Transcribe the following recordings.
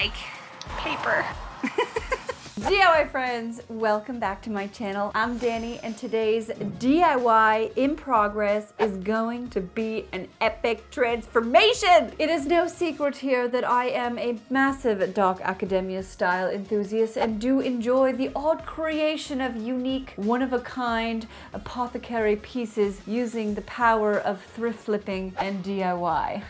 like paper. DIY friends, welcome back to my channel. I'm Danie, and today's DIY in progress is going to be an epic transformation. It is no secret here that I am a massive Doc Academia style enthusiast and do enjoy the odd creation of unique, one-of-a-kind apothecary pieces using the power of thrift flipping and DIY.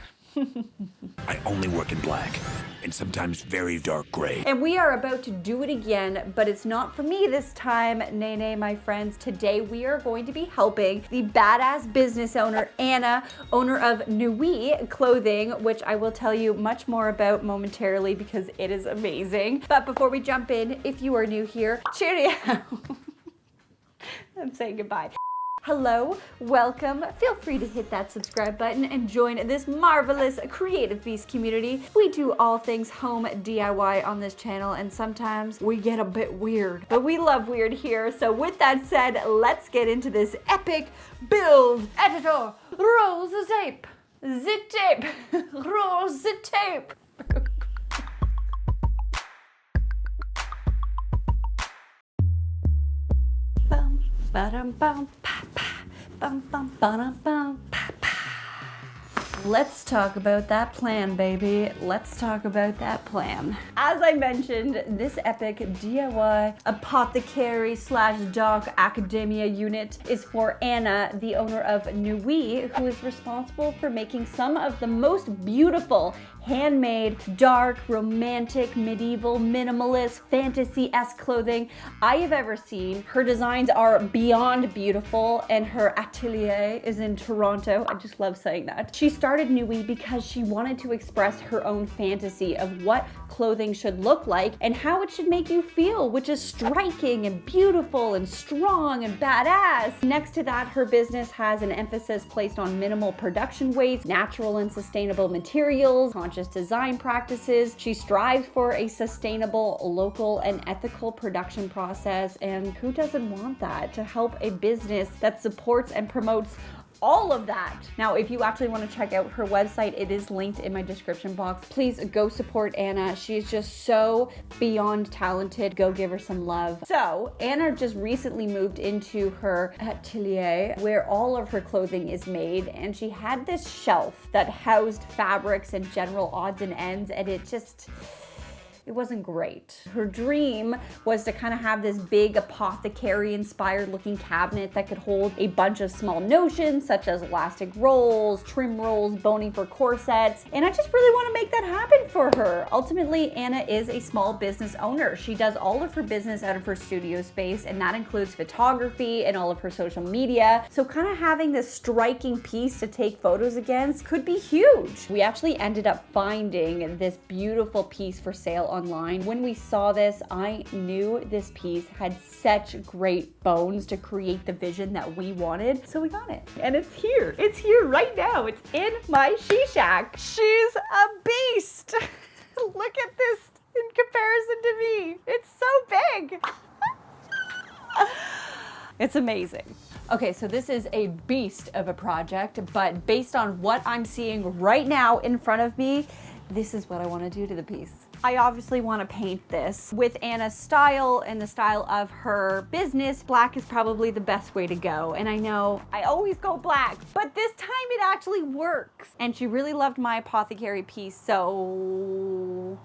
I only work in black, and sometimes very dark gray. And we are about to do it again, but it's not for me this time. Nay, my friends. Today we are going to be helping the badass business owner, Anna, owner of Nuit Clothing, which I will tell you much more about momentarily because it is amazing. But before we jump in, if you are new here, cheerio. I'm saying goodbye. Hello, welcome. Feel free to hit that subscribe button and join this marvelous creative beast community. We do all things home DIY on this channel, and sometimes we get a bit weird, but we love weird here. So with that said, let's get into this epic build. Editor, roll the tape. The tape. Roll the tape. Ba-dum-bum, pa-pa, bum-bum, ba-dum-bum, pa-pa. Let's talk about that plan, baby. Let's talk about that plan. As I mentioned, this epic DIY apothecary / Doc Academia unit is for Anna, the owner of Nuit, who is responsible for making some of the most beautiful handmade, dark, romantic, medieval, minimalist, fantasy-esque clothing I have ever seen. Her designs are beyond beautiful, and her atelier is in Toronto. I just love saying that. She started Nuit because she wanted to express her own fantasy of what clothing should look like and how it should make you feel, which is striking and beautiful and strong and badass. Next to that, her business has an emphasis placed on minimal production waste, natural and sustainable materials, conscious design practices. She strives for a sustainable, local, and ethical production process, and who doesn't want that? To help a business that supports and promotes all of that. Now, if you actually want to check out her website, it is linked in my description box. Please go support Anna. She's just so beyond talented. Go give her some love. So, Anna just recently moved into her atelier where all of her clothing is made, and she had this shelf that housed fabrics and general odds and ends, and it wasn't great. Her dream was to kind of have this big apothecary inspired looking cabinet that could hold a bunch of small notions such as elastic rolls, trim rolls, boning for corsets, and I just really want to make that happen for her. Ultimately, Anna is a small business owner. She does all of her business out of her studio space, and that includes photography and all of her social media. So kind of having this striking piece to take photos against could be huge. We actually ended up finding this beautiful piece for sale online. When we saw this, I knew this piece had such great bones to create the vision that we wanted, so we got it. And it's here. It's here right now. It's in my she-shack. She's a beast. Look at this in comparison to me. It's so big. It's amazing. Okay, so this is a beast of a project, but based on what I'm seeing right now in front of me, this is what I want to do to the piece. I obviously want to paint this with Anna's style and the style of her business. Black is probably the best way to go. And I know I always go black, but this time it actually works. And she really loved my apothecary piece, so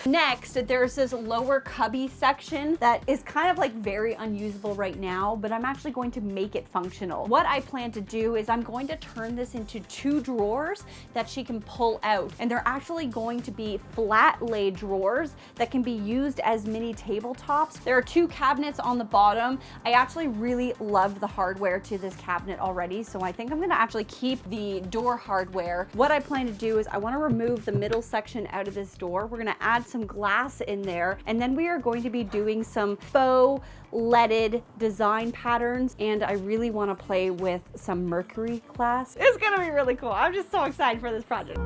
next, there's this lower cubby section that is kind of like very unusable right now, but I'm actually going to make it functional. What I plan to do is I'm going to turn this into 2 drawers that she can pull out, and they're actually going to be flat lay drawers that can be used as mini tabletops. There are 2 cabinets on the bottom. I actually really love the hardware to this cabinet already, so I think I'm gonna actually keep the door hardware. What I plan to do is I wanna remove the middle section out of this door. We're gonna add some glass in there, and then we are going to be doing some faux leaded design patterns, and I really want to play with some Mercury glass. It's gonna be really cool. I'm just so excited for this project.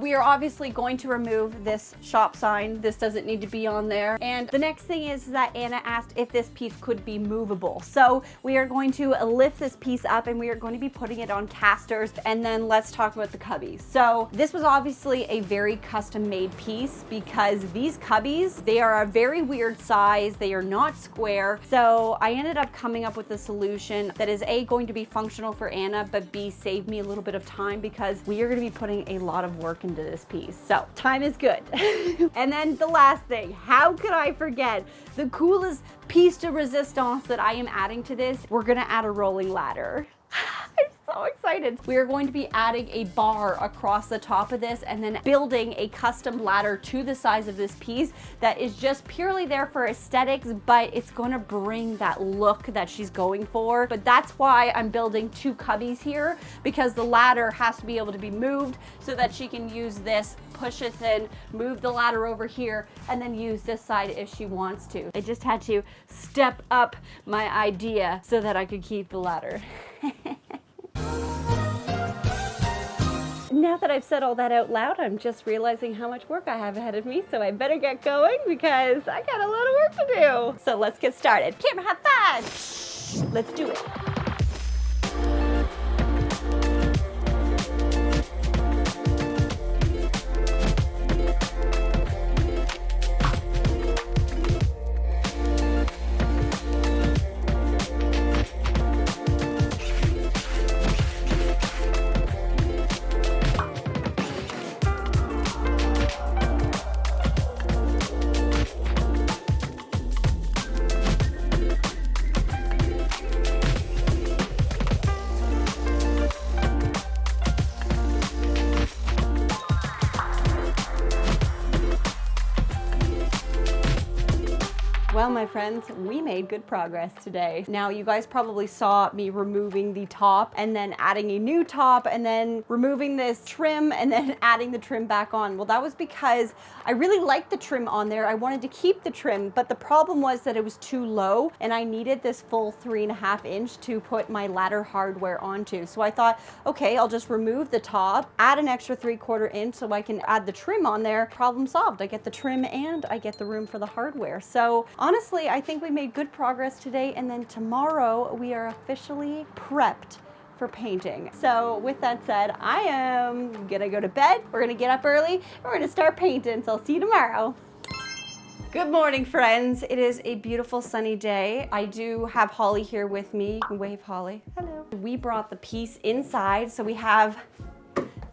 We are obviously going to remove this shop sign. This doesn't need to be on there. And the next thing is that Anna asked if this piece could be movable. So we are going to lift this piece up and we are going to be putting it on casters, and then let's talk about the cubbies. So this was obviously a very custom made piece because these cubbies, they are a very weird size. They are not square. So I ended up coming up with a solution that is A, going to be functional for Anna, but B, save me a little bit of time because we are going to be putting a lot of work into this piece. So time is good. And then the last thing, how could I forget the coolest piece de resistance that I am adding to this? We're going to add a rolling ladder. I'm so excited. We are going to be adding a bar across the top of this and then building a custom ladder to the size of this piece that is just purely there for aesthetics, but it's going to bring that look that she's going for. But that's why I'm building two cubbies here, because the ladder has to be able to be moved so that she can use this, push it in, move the ladder over here, and then use this side if she wants to. I just had to step up my idea so that I could keep the ladder. Now that I've said all that out loud, I'm just realizing how much work I have ahead of me, so I better get going because I got a lot of work to do. So let's get started. Camera, have fun! Let's do it. Well, my friends, we made good progress today. Now, you guys probably saw me removing the top and then adding a new top and then removing this trim and then adding the trim back on. Well, that was because I really liked the trim on there. I wanted to keep the trim, but the problem was that it was too low and I needed this full 3.5 inch to put my ladder hardware onto. So I thought, okay, I'll just remove the top, add an extra 3/4 inch so I can add the trim on there. Problem solved. I get the trim and I get the room for the hardware. So honestly, I think we made good progress today, and then tomorrow we are officially prepped for painting. So with that said, I am gonna go to bed. We're gonna get up early. We're gonna start painting, so I'll see you tomorrow. Good morning, friends. It is a beautiful sunny day. I do have Holly here with me. You can wave, Holly. Hello. We brought the piece inside, so we have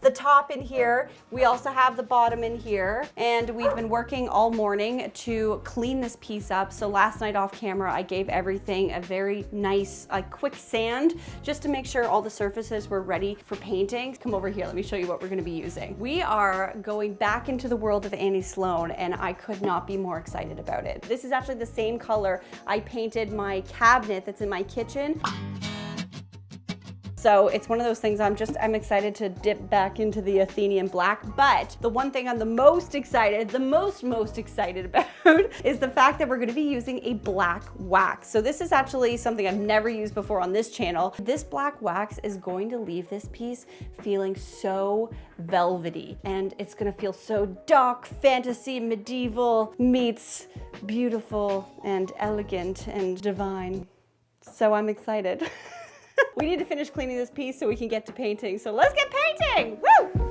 the top in here. We also have the bottom in here, and we've been working all morning to clean this piece up. So last night off camera, I gave everything a very nice, quick sand just to make sure all the surfaces were ready for painting. Come over here, let me show you what we're gonna be using. We are going back into the world of Annie Sloan, and I could not be more excited about it. This is actually the same color I painted my cabinet that's in my kitchen. So it's one of those things I'm excited to dip back into the Athenian black. But the one thing I'm the most excited about is the fact that we're gonna be using a black wax. So this is actually something I've never used before on this channel. This black wax is going to leave this piece feeling so velvety, and it's gonna feel so dark, fantasy, medieval, meets beautiful and elegant and divine. So I'm excited. We need to finish cleaning this piece so we can get to painting. So let's get painting! Woo!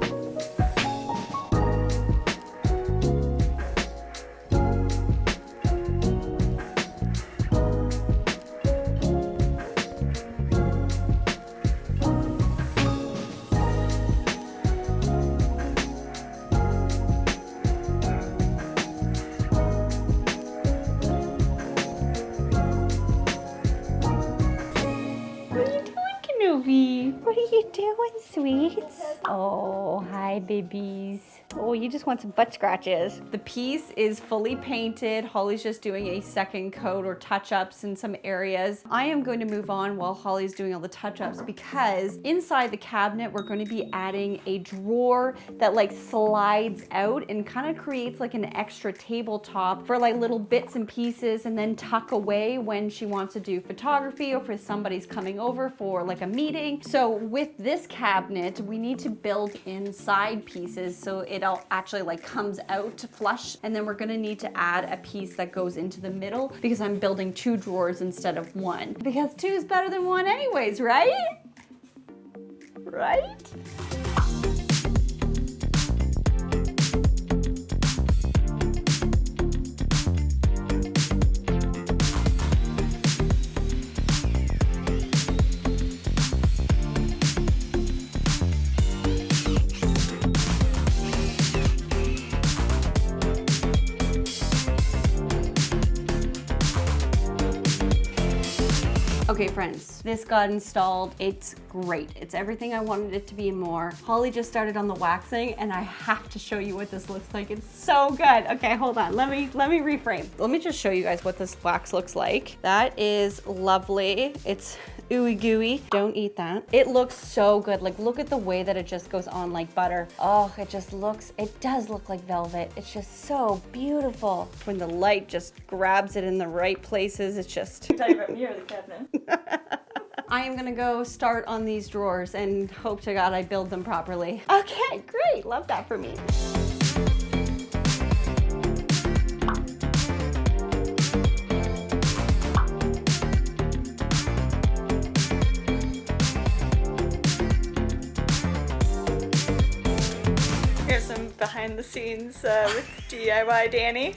What are you doing, sweets? Oh, hi, babies. Oh, you just want some butt scratches. The piece is fully painted. Holly's just doing a second coat or touch-ups in some areas. I am going to move on while Holly's doing all the touch-ups because inside the cabinet, we're going to be adding a drawer that slides out and kind of creates an extra tabletop for little bits and pieces, and then tuck away when she wants to do photography or for somebody's coming over for a meeting. So with this cabinet, we need to build inside side pieces so it all actually like comes out flush. And then we're gonna need to add a piece that goes into the middle because I'm building 2 drawers instead of 1. Because 2 is better than 1 anyways, right? Right? Okay friends, this got installed. It's great. It's everything I wanted it to be and more. Holly just started on the waxing and I have to show you what this looks like. It's so good. Okay, hold on. Let me reframe. Let me just show you guys what this wax looks like. That is lovely. It's ooey gooey. Don't eat that. It looks so good. Like look at the way that it just goes on like butter. Oh, it does look like velvet. It's just so beautiful. When the light just grabs it in the right places, it's just... Tell you about me or the cabinet? I am gonna go start on these drawers and hope to God I build them properly. Okay, great. Love that for me. Here's some behind the scenes with DIY Danie.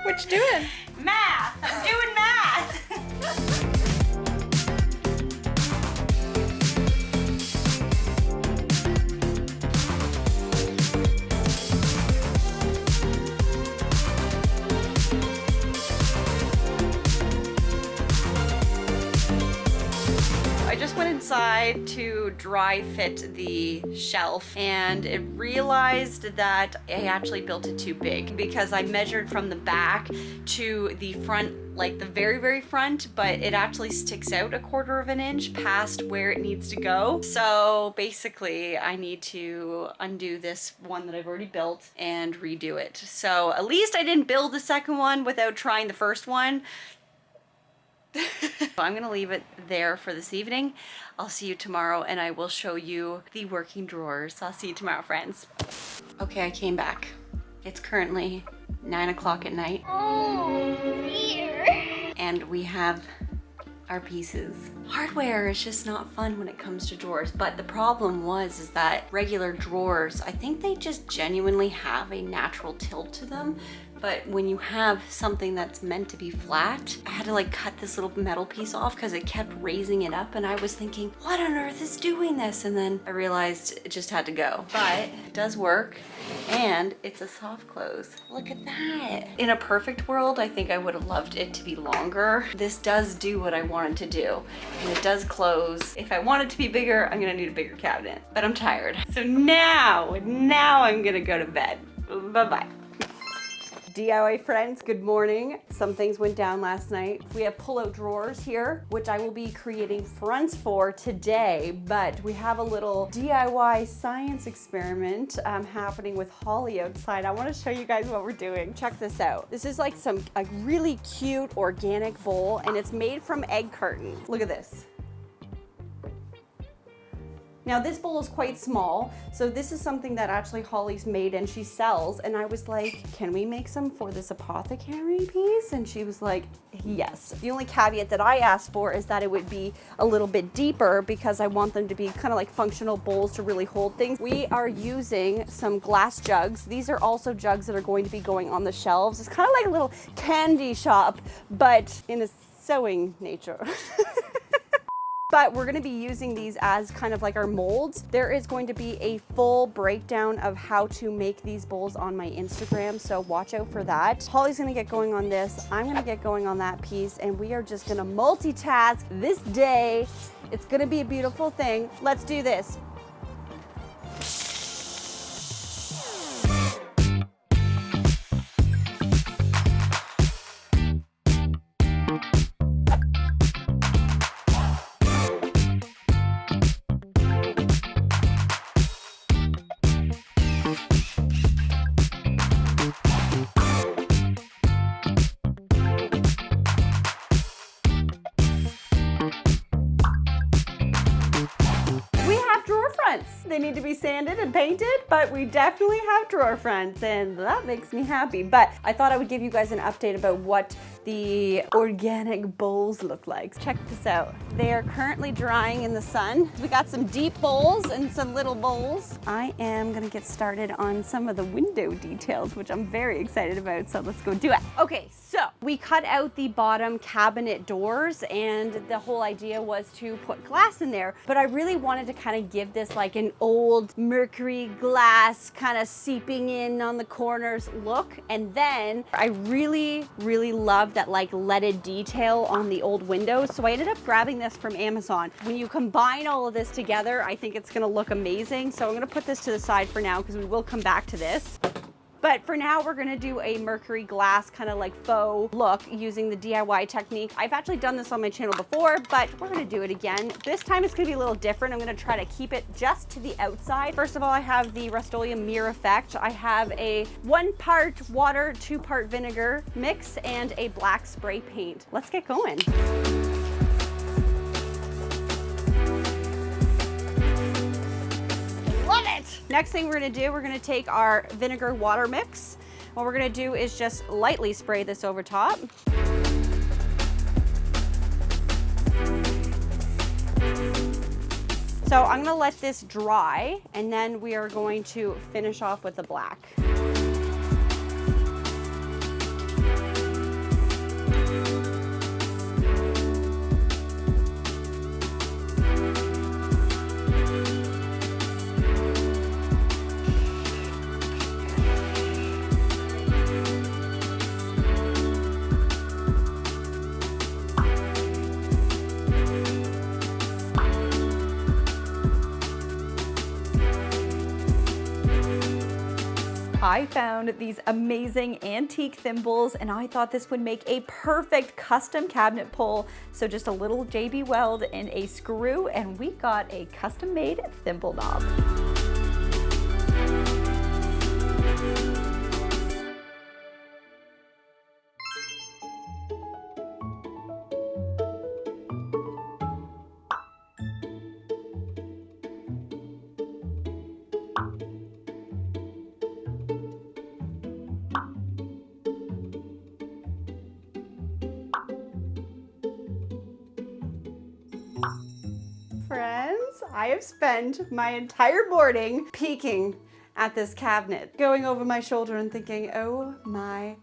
What you doing? Math! I'm doing math! I just went inside to dry fit the shelf and it realized that I actually built it too big because I measured from the back to the front, like the very, very front, but it actually sticks out 1/4 of an inch past where it needs to go. So basically I need to undo this one that I've already built and redo it. So at least I didn't build the second one without trying the first one. I'm gonna leave it there for this evening. I'll see you tomorrow and I will show you the working drawers. I'll see you tomorrow, friends. Okay, I came back. It's currently 9 o'clock at night. Oh, dear. And we have our pieces. Hardware is just not fun when it comes to drawers, but the problem is that regular drawers, I think they just genuinely have a natural tilt to them. But when you have something that's meant to be flat, I had to like cut this little metal piece off because it kept raising it up and I was thinking, what on earth is doing this? And then I realized it just had to go. But it does work and it's a soft close. Look at that. In a perfect world, I think I would have loved it to be longer. This does do what I wanted to do and it does close. If I want it to be bigger, I'm gonna need a bigger cabinet, but I'm tired. So now I'm gonna go to bed. Bye-bye. DIY friends, good morning. Some things went down last night. We have pull-out drawers here, which I will be creating fronts for today, but we have a little DIY science experiment happening with Holly outside. I want to show you guys what we're doing. Check this out. This is like a really cute organic bowl, and it's made from egg carton. Look at this. Now this bowl is quite small, so this is something that actually Holly's made and she sells, and I was like, can we make some for this apothecary piece? And she was like, yes. The only caveat that I asked for is that it would be a little bit deeper because I want them to be kind of like functional bowls to really hold things. We are using some glass jugs. These are also jugs that are going to be going on the shelves. It's kind of like a little candy shop, but in a sewing nature. But we're gonna be using these as kind of like our molds. There is going to be a full breakdown of how to make these bowls on my Instagram, so watch out for that. Holly's gonna get going on this, I'm gonna get going on that piece, and we are just gonna multitask this day. It's gonna be a beautiful thing. Let's do this. They need to be sanded and painted, but we definitely have drawer fronts, and that makes me happy. But I thought I would give you guys an update about what the organic bowls look like. Check this out. They are currently drying in the sun. We got some deep bowls and some little bowls. I am gonna get started on some of the window details, which I'm very excited about, so let's go do it. Okay, so we cut out the bottom cabinet doors, and the whole idea was to put glass in there, but I really wanted to kind of give this like an old Mercury glass kind of seeping in on the corners look. And then I really love that like leaded detail on the old windows, so I ended up grabbing this from Amazon. When you combine all of this together, I think it's gonna look amazing. So I'm gonna put this to the side for now because we will come back to this. But for now, we're gonna do a Mercury glass kind of like faux look using the DIY technique. I've actually done this on my channel before, but we're gonna do it again. This time it's gonna be a little different. I'm gonna try to keep it just to the outside. First of all, I have the Rust-Oleum mirror effect. I have a 1 part water, 2 part vinegar mix, and a black spray paint. Let's get going. Love it! Next thing we're gonna do, we're gonna take our vinegar water mix. What we're gonna do is just lightly spray this over top. So I'm gonna let this dry, and then we are going to finish off with the black. I found these amazing antique thimbles, and I thought this would make a perfect custom cabinet pull. So just a little JB Weld and a screw, and we got a custom-made thimble knob. Friends, I have spent my entire morning peeking at this cabinet, going over my shoulder and thinking, oh my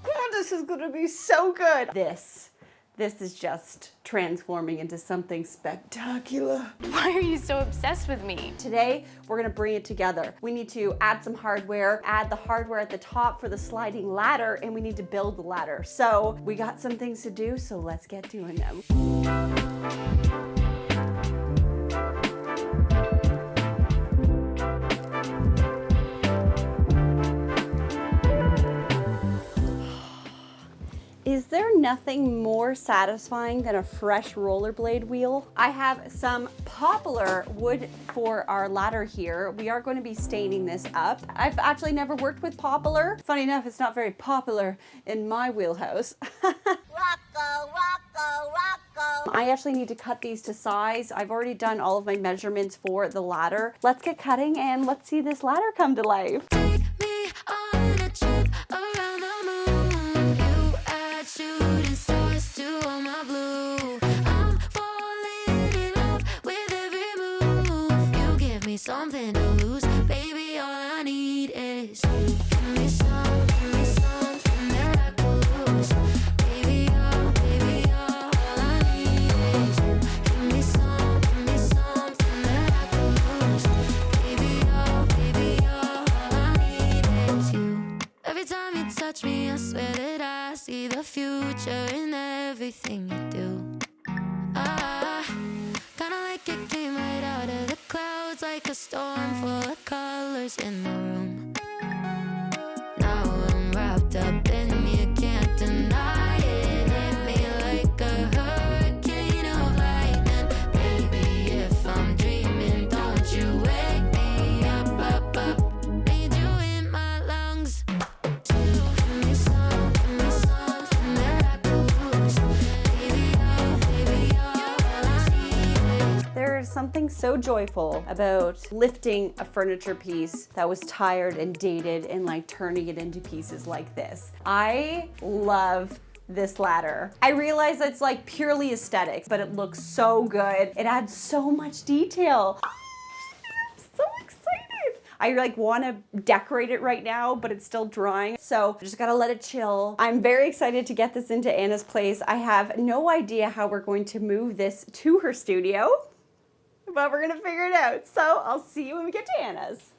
God, this is gonna be so good. This is just transforming into something spectacular. Why are you so obsessed with me? Today, we're gonna bring it together. We need to add some hardware, add the hardware at the top for the sliding ladder, and we need to build the ladder. So we got some things to do, so let's get doing them. Is there nothing more satisfying than a fresh rollerblade wheel? I have some poplar wood for our ladder here. We are going to be staining this up. I've actually never worked with poplar. Funny enough, it's not very popular in my wheelhouse. I actually need to cut these to size. I've already done all of my measurements for the ladder. Let's get cutting and let's see this ladder come to life. Take me on a trip around the moon. You add shooting stars to all my blue. I'm falling in love with every move. You give me something to lose, baby. All I need is you. Give me something that I could lose, baby. All I need is you. Give me something that I could lose, baby. All I need is you. Every time you touch me, I swear that I see the future in everything you do. Kinda like it came right out of the clouds, like a storm full of colors in the room. Now I'm wrapped up in you, can't deny it. Hit me like a hurricane of lightning, baby. If I'm dreaming, don't you wake me up, up, up. Need you in my lungs. Give me something that I could lose, baby. All I need is There's something so joyful about lifting a furniture piece that was tired and dated and like turning it into pieces like this. I love this ladder. I realize it's like purely aesthetic, but it looks so good. It adds so much detail. I'm so excited. I like want to decorate it right now, but it's still drying. So I just gotta let it chill. I'm very excited to get this into Anna's place. I have no idea how we're going to move this to her studio, but we're gonna figure it out. So I'll see you when we get to Anna's.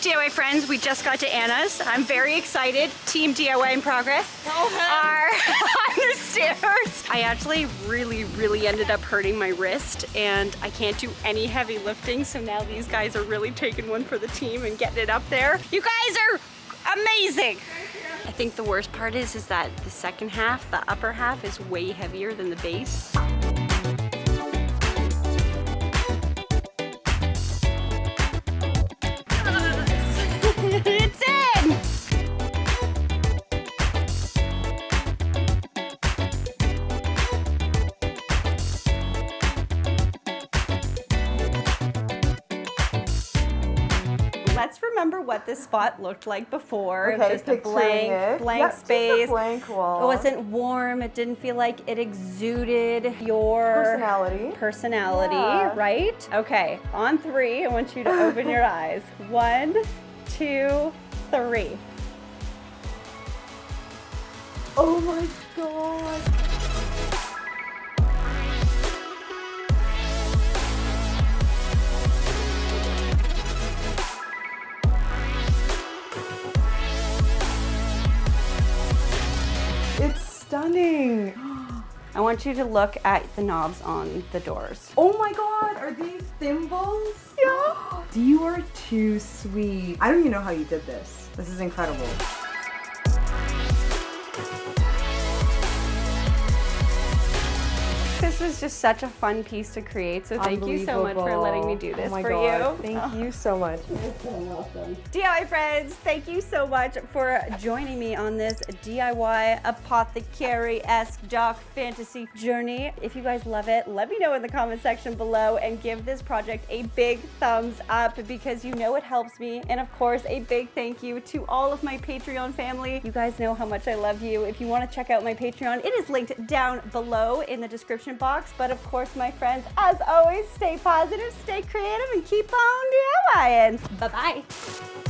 DIY friends, we just got to Anna's. I'm very excited. Team DIY in progress are on the stairs. I actually really ended up hurting my wrist and I can't do any heavy lifting. So now these guys are really taking one for the team and getting it up there. You guys are amazing. I think the worst part is that the second half, the upper half, is way heavier than the base. It's in! Let's remember what this spot looked like before. It was just a blank space. Just a blank wall. It wasn't warm. It didn't feel like it exuded your personality, Yeah. right? Okay, on 3, I want you to open your eyes. 1, 2, 3. Oh my god. It's stunning. I want you to look at the knobs on the doors. Oh my god, are these thimbles? Yeah. You are too sweet. I don't even know how you did this. This is incredible. This was just such a fun piece to create, so thank you so much for letting me do this for you. Thank you so much. DIY friends, thank you so much for joining me on this DIY apothecary-esque dark fantasy journey. If you guys love it, let me know in the comment section below and give this project a big thumbs up because you know it helps me. And of course, a big thank you to all of my Patreon family. You guys know how much I love you. If you want to check out my Patreon, it is linked down below in the description box. But of course, my friends, as always, stay positive, stay creative, and keep on DIYing. Bye-bye.